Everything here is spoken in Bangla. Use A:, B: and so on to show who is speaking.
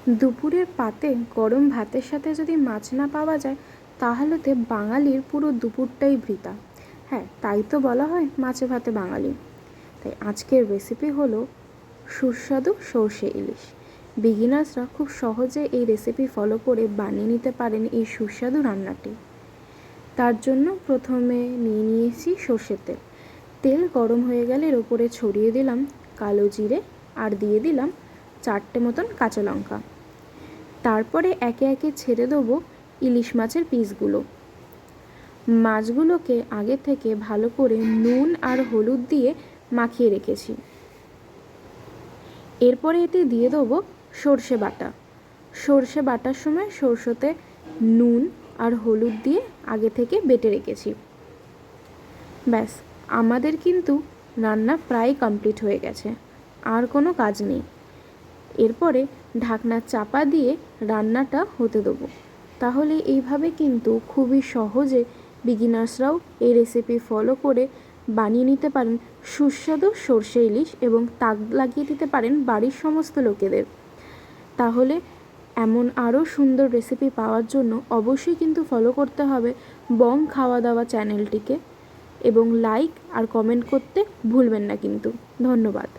A: দুপুরের পাতে গরম ভাতের সাথে যদি মাছ না পাওয়া যায় তাহলে তো বাঙালির পুরো দুপুরটাই বৃথা। হ্যাঁ, তাই তো বলা হয় মাছে ভাতে বাঙালি। তাই আজকের রেসিপি হলো সুস্বাদু সর্ষে ইলিশ। বিগিনার্সরা খুব সহজে এই রেসিপি ফলো করে বানিয়ে নিতে পারেন এই সুস্বাদু রান্নাটি। তার জন্য প্রথমে নিয়ে নিয়েছি সর্ষের তেল। তেল গরম হয়ে গেলে এর ওপরে ছড়িয়ে দিলাম কালো জিরে আর দিয়ে দিলাম 4টে মতন কাঁচা লঙ্কা। তারপরে একে একে ছেড়ে দেবো ইলিশ মাছের পিসগুলো। মাছগুলোকে আগে থেকে ভালো করে নুন আর হলুদ দিয়ে মাখিয়ে রেখেছি। এরপরে এতে দিয়ে দেবো সর্ষে বাটা। সর্ষে বাটার সময় সর্ষেতে নুন আর হলুদ দিয়ে আগে থেকে বেটে রেখেছি। ব্যাস, আমাদের কিন্তু রান্না প্রায় কমপ্লিট হয়ে গেছে, আর কোনো কাজ নেই। এরপরে ঢাকনা চাপা দিয়ে রান্নাটা হতে দেবো। তাহলে এইভাবে কিন্তু খুবই সহজে বিগিনার্সরাও এই রেসিপি ফলো করে বানিয়ে নিতে পারেন সুস্বাদু সর্ষে ইলিশ এবং তাক লাগিয়ে দিতে পারেন বাড়ির সমস্ত লোকেদের। তাহলে এমন আরও সুন্দর রেসিপি পাওয়ার জন্য অবশ্যই কিন্তু ফলো করতে হবে বং খাওয়া দাওয়া চ্যানেলটিকে এবং লাইক আর কমেন্ট করতে ভুলবেন না কিন্তু। ধন্যবাদ।